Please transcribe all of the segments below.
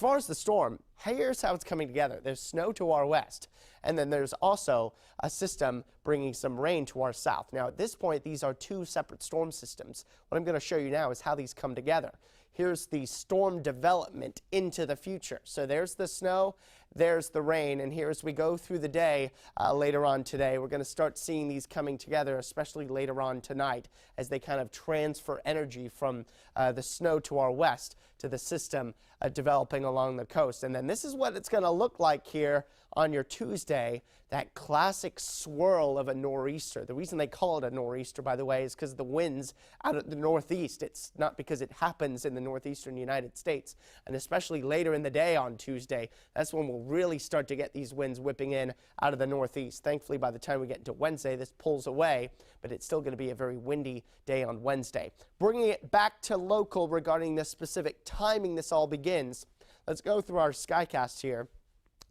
far as the storm, here's how it's coming together. There's snow to our west, and then there's also a system bringing some rain to our south. Now, at this point, these are two separate storm systems. What I'm going to show you now is how these come together. Here's the storm development into the future. So there's the snow, there's the rain, and here as we go through the day later on today, we're going to start seeing these coming together, especially later on tonight, as they kind of transfer energy from the snow to our west to the system developing along the coast. And then this is what it's going to look like here on your Tuesday, that classic swirl of a nor'easter. The reason they call it a nor'easter, by the way, is because of the winds out of the northeast. It's not because it happens in the northeastern United States. And especially later in the day on Tuesday, that's when we'll really start to get these winds whipping in out of the northeast. Thankfully, by the time we get into Wednesday, this pulls away, but it's still going to be a very windy day on Wednesday. Bringing it back to local regarding the specific timing this all begins, let's go through our SKYCAST here.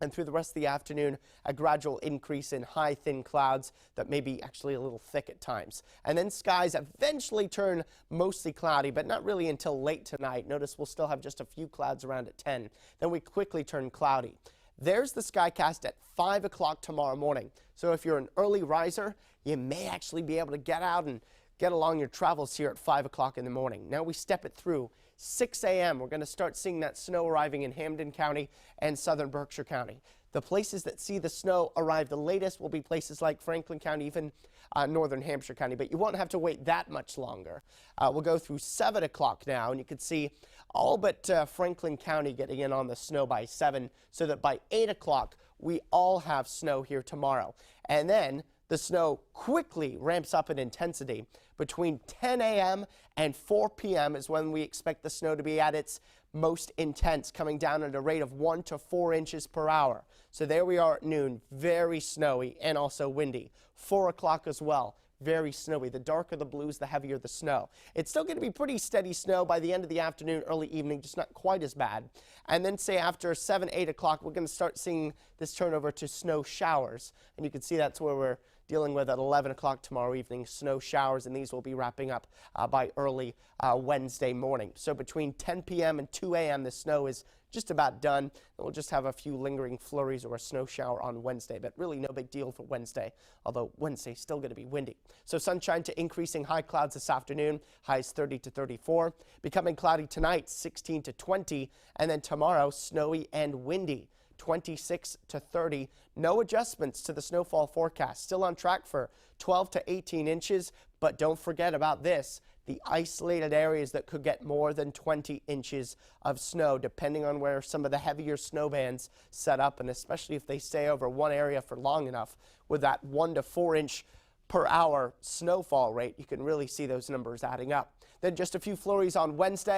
And through the rest of the afternoon, a gradual increase in high, thin clouds that may be actually a little thick at times. And then skies eventually turn mostly cloudy, but not really until late tonight. Notice we'll still have just a few clouds around at 10. Then we quickly turn cloudy. There's the SKYCAST at 5 o'clock tomorrow morning. So if you're an early riser, you may actually be able to get out and get along your travels here at 5 o'clock in the morning. Now we step it through 6 a.m. We're going to start seeing that snow arriving in Hampden County and southern Berkshire County. The places that see the snow arrive the latest will be places like Franklin County, even northern Hampshire County, but you won't have to wait that much longer. We'll go through 7 o'clock now, and you can see all but Franklin County getting in on the snow by 7, so that by 8 o'clock we all have snow here tomorrow. And then the snow quickly ramps up in intensity. Between 10 a.m. and 4 p.m. is when we expect the snow to be at its most intense, coming down at a rate of 1 to 4 inches per hour. So there we are at noon, very snowy and also windy. 4 o'clock as well, very snowy. The darker the blues, the heavier the snow. It's still going to be pretty steady snow by the end of the afternoon, early evening, just not quite as bad. And then say after 7, 8 o'clock, we're going to start seeing this turn over to snow showers. And you can see that's where we're dealing with at 11 o'clock tomorrow evening, snow showers, and these will be wrapping up by early Wednesday morning. So between 10 p.m. and 2 a.m. the snow is just about done, and we'll just have a few lingering flurries or a snow shower on Wednesday, but really no big deal for Wednesday, although Wednesday's still going to be windy. So sunshine to increasing high clouds this afternoon, highs 30 to 34, becoming cloudy tonight, 16 to 20, and then tomorrow snowy and windy, 26 to 30. No adjustments to the snowfall forecast. Still on track for 12 to 18 inches, but don't forget about this, the isolated areas that could get more than 20 inches of snow, depending on where some of the heavier snow bands set up, and especially if they stay over one area for long enough with that 1 to 4 inch per hour snowfall rate, you can really see those numbers adding up. Then just a few flurries on Wednesday.